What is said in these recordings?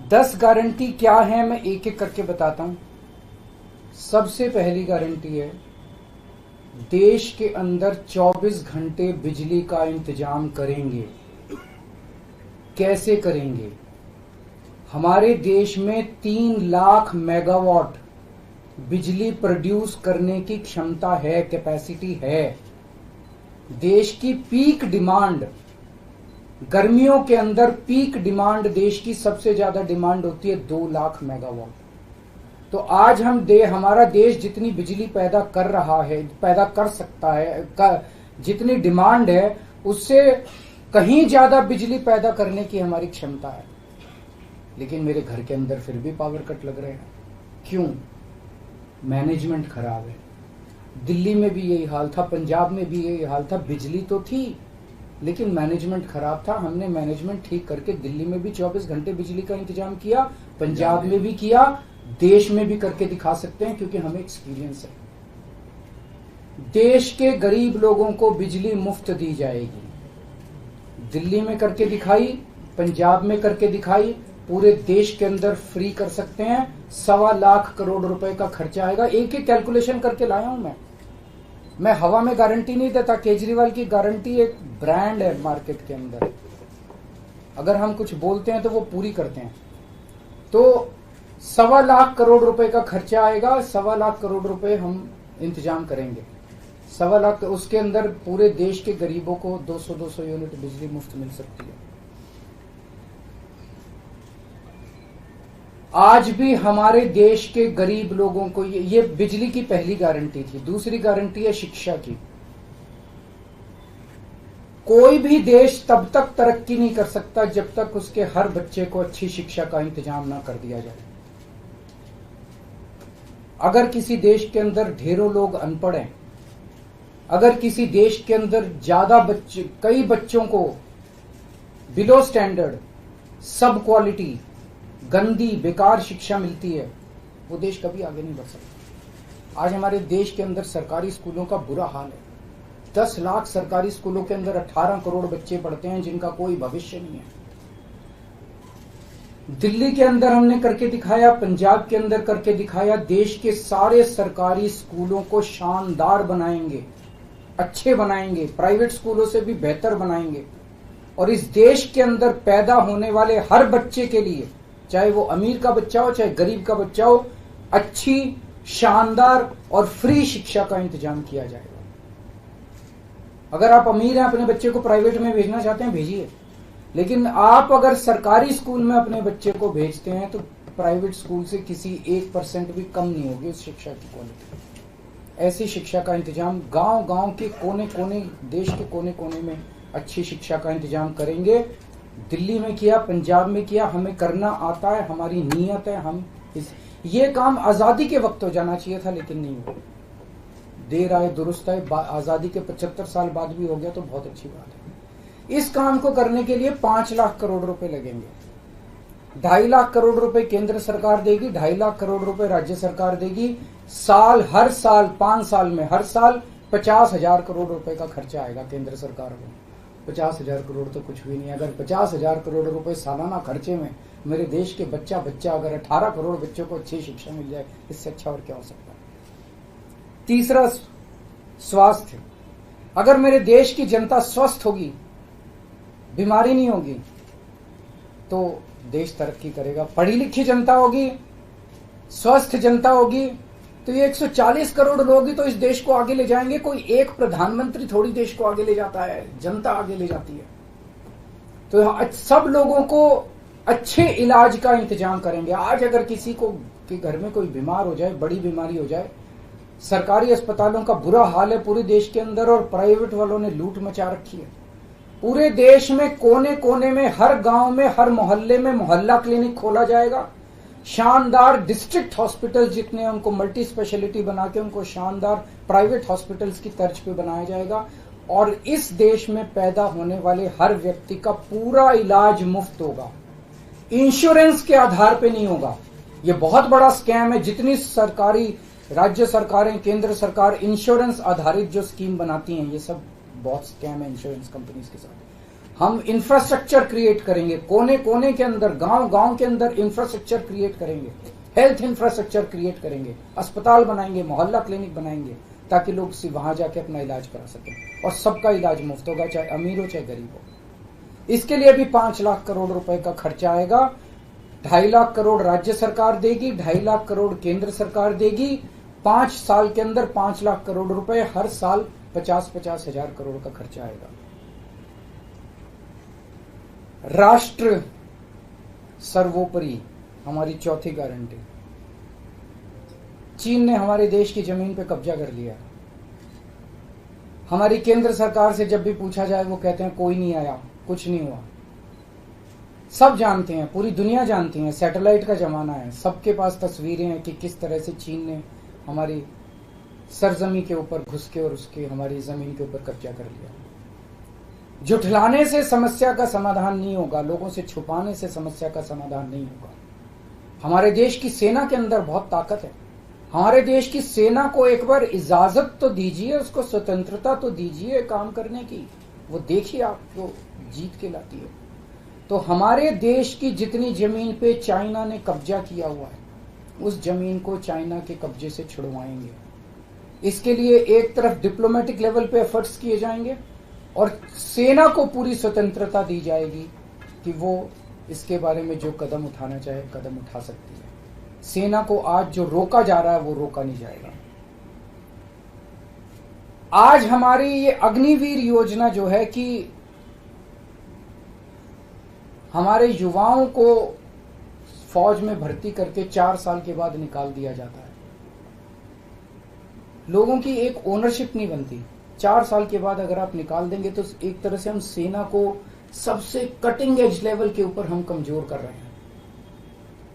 10 guarantee क्या है मैं एक एक करके बताता हूं। सबसे पहली गारंटी है, देश के अंदर 24 घंटे बिजली का इंतजाम करेंगे। कैसे करेंगे? हमारे देश में 3 लाख मेगावाट बिजली प्रोड्यूस करने की क्षमता है, कैपेसिटी है। देश की पीक डिमांड, गर्मियों के अंदर पीक डिमांड देश की सबसे ज्यादा डिमांड होती है 2 लाख मेगावाट। तो आज हमारा देश जितनी बिजली पैदा कर रहा है, पैदा कर सकता है, जितनी डिमांड है उससे कहीं ज्यादा बिजली पैदा करने की हमारी क्षमता है। लेकिन मेरे घर के अंदर फिर भी पावर कट लग रहे हैं। क्यों? मैनेजमेंट खराब है। दिल्ली में भी यही हाल था, पंजाब में भी यही हाल था। बिजली तो थी लेकिन मैनेजमेंट खराब था। हमने मैनेजमेंट ठीक करके दिल्ली में भी 24 घंटे बिजली का इंतजाम किया, पंजाब में भी किया, देश में भी करके दिखा सकते हैं क्योंकि हमें एक्सपीरियंस है। देश के गरीब लोगों को बिजली मुफ्त दी जाएगी। दिल्ली में करके दिखाई, पंजाब में करके दिखाई, पूरे देश के अंदर फ्री कर सकते हैं। 1.25 लाख करोड़ रुपए का खर्चा आएगा। एक एक कैलकुलेशन करके लाया हूं मैं हवा में गारंटी नहीं देता। केजरीवाल की गारंटी एक ब्रांड है मार्केट के अंदर। अगर हम कुछ बोलते हैं तो वो पूरी करते हैं। तो 1.25 लाख करोड़ रुपए का खर्चा आएगा। 1.25 लाख करोड़ रुपए हम इंतजाम करेंगे। 1.25 लाख, उसके अंदर पूरे देश के गरीबों को 200 यूनिट बिजली मुफ्त मिल सकती है। आज भी हमारे देश के गरीब लोगों को ये बिजली की पहली गारंटी थी। दूसरी गारंटी है शिक्षा की। कोई भी देश तब तक तरक्की नहीं कर सकता जब तक उसके हर बच्चे को अच्छी शिक्षा का इंतजाम ना कर दिया जाए। अगर किसी देश के अंदर ढेरों लोग अनपढ़ हैं, अगर किसी देश के अंदर कई बच्चों को बिलो स्टैंडर्ड, सब क्वालिटी, गंदी बेकार शिक्षा मिलती है, वो देश कभी आगे नहीं बढ़ सकता। आज हमारे देश के अंदर सरकारी स्कूलों का बुरा हाल है। 10 लाख सरकारी स्कूलों के अंदर 18 करोड़ बच्चे पढ़ते हैं जिनका कोई भविष्य नहीं है। दिल्ली के अंदर हमने करके दिखाया, पंजाब के अंदर करके दिखाया। देश के सारे सरकारी स्कूलों को शानदार बनाएंगे, अच्छे बनाएंगे, प्राइवेट स्कूलों से भी बेहतर बनाएंगे। और इस देश के अंदर पैदा होने वाले हर बच्चे के लिए, चाहे वो अमीर का बच्चा हो चाहे गरीब का बच्चा हो, अच्छी, शानदार और फ्री शिक्षा का इंतजाम किया जाएगा। अगर आप अमीर हैं, अपने बच्चे को प्राइवेट में भेजना चाहते हैं, भेजिए। लेकिन आप अगर सरकारी स्कूल में अपने बच्चे को भेजते हैं तो प्राइवेट स्कूल से किसी 1% भी कम नहीं होगी उस शिक्षा की क्वालिटी। ऐसी शिक्षा का इंतजाम गांव-गांव के कोने-कोने, देश के कोने-कोने में अच्छी शिक्षा का इंतजाम करेंगे। दिल्ली में किया, पंजाब में किया, हमें करना आता है, हमारी नीयत है। ये काम आजादी के वक्त हो जाना चाहिए था लेकिन नहीं हुआ। देर आए दुरुस्त आए। आजादी के 75 साल बाद भी हो गया तो बहुत अच्छी बात है। इस काम को करने के लिए 5 लाख करोड़ रुपए लगेंगे। 2.5 लाख करोड़ रुपए केंद्र सरकार देगी, 2.5 लाख करोड़ रुपए राज्य सरकार देगी। हर साल 5 साल में हर साल 50,000 करोड़ रुपए का खर्चा आएगा केंद्र सरकार को। 50,000 करोड़ तो कुछ भी नहीं। अगर 50,000 करोड़ रुपए सालाना खर्चे में मेरे देश के बच्चा अगर 18 करोड़ बच्चों को अच्छी शिक्षा मिल जाए, इससे अच्छा और क्या हो सकता है। तीसरा, स्वास्थ्य। अगर मेरे देश की जनता स्वस्थ होगी, बीमारी नहीं होगी, तो देश तरक्की करेगा। पढ़ी लिखी जनता होगी, स्वस्थ जनता होगी, तो ये 140 करोड़ लोग ही तो इस देश को आगे ले जाएंगे। कोई एक प्रधानमंत्री थोड़ी देश को आगे ले जाता है, जनता आगे ले जाती है। तो सब लोगों को अच्छे इलाज का इंतजाम करेंगे। आज अगर किसी को के घर में कोई बीमार हो जाए, बड़ी बीमारी हो जाए, सरकारी अस्पतालों का बुरा हाल है पूरे देश के अंदर और प्राइवेट वालों ने लूट मचा रखी है। पूरे देश में कोने कोने में, हर गांव में, हर मोहल्ले में मोहल्ला क्लिनिक खोला जाएगा। शानदार डिस्ट्रिक्ट हॉस्पिटल जितने हैं उनको मल्टी स्पेशलिटी बना के उनको शानदार प्राइवेट हॉस्पिटल्स की तर्ज पे बनाया जाएगा। और इस देश में पैदा होने वाले हर व्यक्ति का पूरा इलाज मुफ्त होगा, इंश्योरेंस के आधार पे नहीं होगा। ये बहुत बड़ा स्कैम है। जितनी सरकारी, राज्य सरकारें, केंद्र सरकार इंश्योरेंस आधारित जो स्कीम बनाती हैं, ये सब बहुत स्कैम है इंश्योरेंस कंपनीज के साथ। हम इंफ्रास्ट्रक्चर क्रिएट करेंगे, कोने कोने के अंदर, गांव गांव के अंदर इंफ्रास्ट्रक्चर क्रिएट करेंगे, हेल्थ इंफ्रास्ट्रक्चर क्रिएट करेंगे, अस्पताल बनाएंगे, मोहल्ला क्लिनिक बनाएंगे, ताकि लोग वहां जाके अपना इलाज करा सकें और सबका इलाज मुफ्त होगा, चाहे अमीर हो चाहे गरीब हो। इसके लिए भी 5 लाख करोड़ रुपए का खर्चा आएगा। 2.5 लाख करोड़ राज्य सरकार देगी, 2.5 लाख करोड़ केंद्र सरकार देगी। 5 साल के अंदर 5 लाख करोड़ रुपए, हर साल 50-50 हजार करोड़ का खर्चा आएगा। राष्ट्र सर्वोपरि हमारी चौथी गारंटी। चीन ने हमारे देश की जमीन पे कब्जा कर लिया। हमारी केंद्र सरकार से जब भी पूछा जाए वो कहते हैं कोई नहीं आया, कुछ नहीं हुआ। सब जानते हैं, पूरी दुनिया जानती है, सैटेलाइट का जमाना है, सबके पास तस्वीरें हैं कि किस तरह से चीन ने हमारी सरजमी के ऊपर घुस के और उसके हमारी जमीन के ऊपर कब्जा कर लिया। जुठलाने से समस्या का समाधान नहीं होगा, लोगों से छुपाने से समस्या का समाधान नहीं होगा। हमारे देश की सेना के अंदर बहुत ताकत है। हमारे देश की सेना को एक बार इजाजत तो दीजिए, उसको स्वतंत्रता तो दीजिए काम करने की। वो देखिए आपको जीत के लाती है। तो हमारे देश की जितनी जमीन पे चाइना ने कब्जा किया हुआ है, उस जमीन को चाइना के कब्जे से छुड़वाएंगे। इसके लिए एक तरफ डिप्लोमेटिक लेवल पे एफर्ट्स किए जाएंगे और सेना को पूरी स्वतंत्रता दी जाएगी कि वो इसके बारे में जो कदम उठाना चाहे कदम उठा सकती है। सेना को आज जो रोका जा रहा है वो रोका नहीं जाएगा। आज हमारी ये अग्निवीर योजना जो है कि हमारे युवाओं को फौज में भर्ती करके 4 साल के बाद निकाल दिया जाता है। लोगों की एक ओनरशिप नहीं बनती। 4 साल के बाद अगर आप निकाल देंगे तो एक तरह से हम सेना को सबसे कटिंग एज लेवल के ऊपर हम कमजोर कर रहे हैं।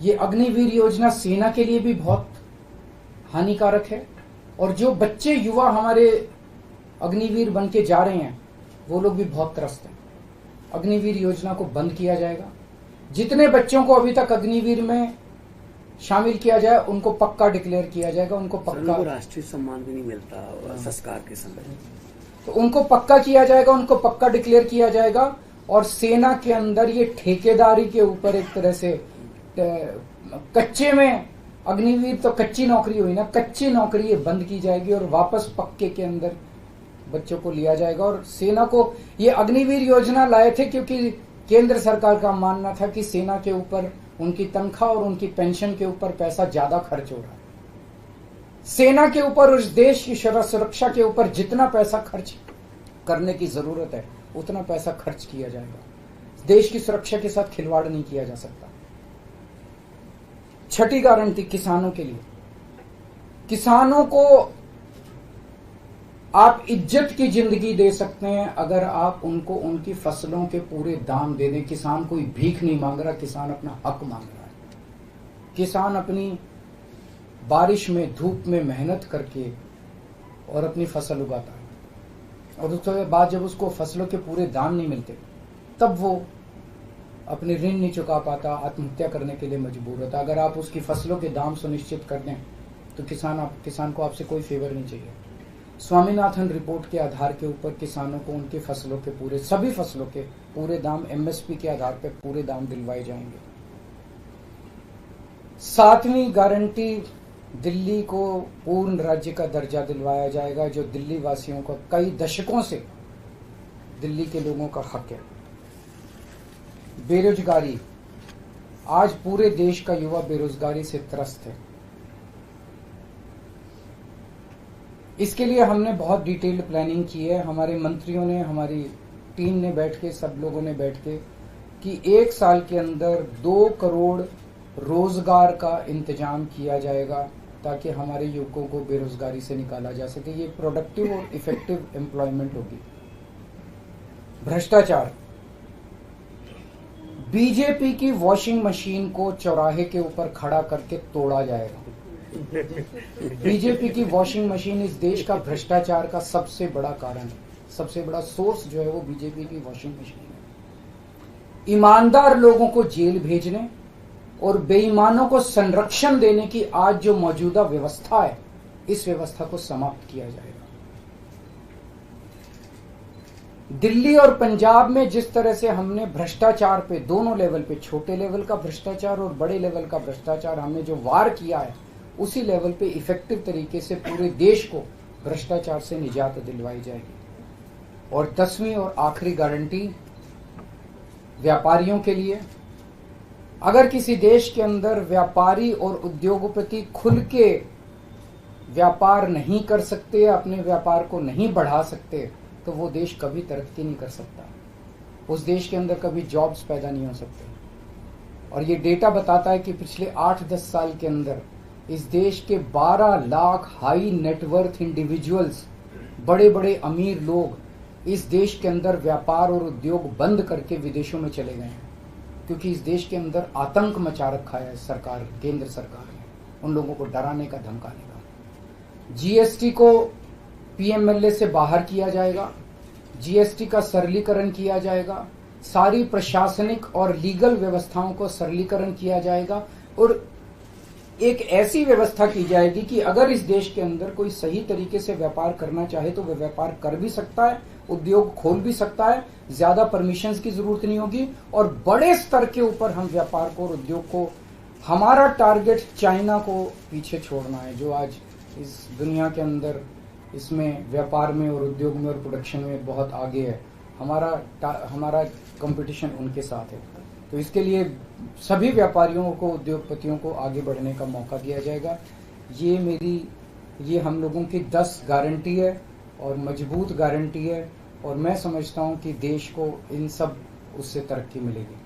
ये अग्निवीर योजना सेना के लिए भी बहुत हानिकारक है और जो बच्चे युवा हमारे अग्निवीर बन के जा रहे हैं वो लोग भी बहुत त्रस्त हैं। अग्निवीर योजना को बंद किया जाएगा। जितने बच्चों को अभी तक अग्निवीर में शामिल किया जाए उनको पक्का डिक्लेयर किया जाएगा। उनको पक्का राष्ट्रीय सम्मान भी नहीं मिलता संस्कार के समय, तो उनको पक्का किया जाएगा, उनको पक्का डिक्लेयर किया जाएगा। और सेना के अंदर ये ठेकेदारी के ऊपर एक तरह से कच्चे में अग्निवीर तो कच्ची नौकरी हुई ना, कच्ची नौकरी ये बंद की जाएगी और वापस पक्के के अंदर बच्चों को लिया जाएगा। और सेना को ये अग्निवीर योजना लाए थे क्योंकि केंद्र सरकार का मानना था कि सेना के ऊपर उनकी तनख्वाह और उनकी पेंशन के ऊपर पैसा ज्यादा खर्च हो रहा है। सेना के ऊपर, उस देश की सुरक्षा के ऊपर जितना पैसा खर्च करने की जरूरत है उतना पैसा खर्च किया जाएगा। देश की सुरक्षा के साथ खिलवाड़ नहीं किया जा सकता। छठी गारंटी किसानों के लिए। किसानों को आप इज्जत की जिंदगी दे सकते हैं अगर आप उनको उनकी फसलों के पूरे दाम दे दें। किसान कोई भीख नहीं मांग रहा, किसान अपना हक मांग रहा है। किसान अपनी बारिश में, धूप में मेहनत करके और अपनी फसल उगाता है और उसके बाद जब उसको फसलों के पूरे दाम नहीं मिलते तब वो अपने ऋण नहीं चुका पाता, आत्महत्या करने के लिए मजबूर होता। अगर आप उसकी फसलों के दाम सुनिश्चित कर दें तो किसान को आपसे कोई फेवर नहीं चाहिए। स्वामीनाथन रिपोर्ट के आधार के ऊपर किसानों को उनकी फसलों के पूरे, सभी फसलों के पूरे दाम एमएसपी के आधार पर पूरे दाम दिलवाए जाएंगे। 7वीं गारंटी, दिल्ली को पूर्ण राज्य का दर्जा दिलवाया जाएगा, जो दिल्ली वासियों का कई दशकों से दिल्ली के लोगों का हक है। बेरोजगारी, आज पूरे देश का युवा बेरोजगारी से त्रस्त है। इसके लिए हमने बहुत डिटेल्ड प्लानिंग की है। हमारे मंत्रियों ने, हमारी टीम ने बैठ के, सब लोगों ने बैठ के कि 1 साल के अंदर 2 करोड़ रोजगार का इंतजाम किया जाएगा ताकि हमारे युवकों को बेरोजगारी से निकाला जा सके। ये प्रोडक्टिव और इफेक्टिव एम्प्लॉयमेंट होगी। भ्रष्टाचार, बीजेपी की वॉशिंग मशीन को चौराहे के ऊपर खड़ा करके तोड़ा जाएगा। बीजेपी की वॉशिंग मशीन इस देश का भ्रष्टाचार का सबसे बड़ा कारण है। सबसे बड़ा सोर्स जो है वो बीजेपी की वॉशिंग मशीन है। ईमानदार लोगों को जेल भेजने और बेईमानों को संरक्षण देने की आज जो मौजूदा व्यवस्था है, इस व्यवस्था को समाप्त किया जाएगा। दिल्ली और पंजाब में जिस तरह से हमने भ्रष्टाचार पे दोनों लेवल पे, छोटे लेवल का भ्रष्टाचार और बड़े लेवल का भ्रष्टाचार, हमने जो वार किया है, उसी लेवल पे इफेक्टिव तरीके से पूरे देश को भ्रष्टाचार से निजात दिलवाई जाएगी। और 10वीं और आखिरी गारंटी व्यापारियों के लिए, अगर किसी देश के अंदर व्यापारी और उद्योगपति खुल के व्यापार नहीं कर सकते, अपने व्यापार को नहीं बढ़ा सकते, तो वो देश कभी तरक्की नहीं कर सकता। उस देश के अंदर कभी जॉब्स पैदा नहीं हो सकते। और ये डेटा बताता है कि पिछले 8-10 साल के अंदर इस देश के 12 लाख हाई नेटवर्थ इंडिविजुअल्स, बड़े बड़े अमीर लोग इस देश के अंदर व्यापार और उद्योग बंद करके विदेशों में चले गए हैं, क्योंकि इस देश के अंदर आतंक मचा रखा है सरकार, केंद्र सरकार ने, उन लोगों को डराने का, धमकाने का। जीएसटी को पीएमएलए से बाहर किया जाएगा, जीएसटी का सरलीकरण किया जाएगा, सारी प्रशासनिक और लीगल व्यवस्थाओं को सरलीकरण किया जाएगा और एक ऐसी व्यवस्था की जाएगी कि अगर इस देश के अंदर कोई सही तरीके से व्यापार करना चाहे तो वह व्यापार कर भी सकता है, उद्योग खोल भी सकता है, ज्यादा परमिशंस की जरूरत नहीं होगी और बड़े स्तर के ऊपर हम व्यापार को और उद्योग को, हमारा टारगेट चाइना को पीछे छोड़ना है, जो आज इस दुनिया के अंदर इसमें व्यापार में और उद्योग में और प्रोडक्शन में बहुत आगे है। हमारा कंपटीशन उनके साथ है। तो इसके लिए सभी व्यापारियों को, उद्योगपतियों को आगे बढ़ने का मौका दिया जाएगा। ये हम लोगों की 10 गारंटी है और मजबूत गारंटी है और मैं समझता हूं कि देश को इन सब उससे तरक्की मिलेगी।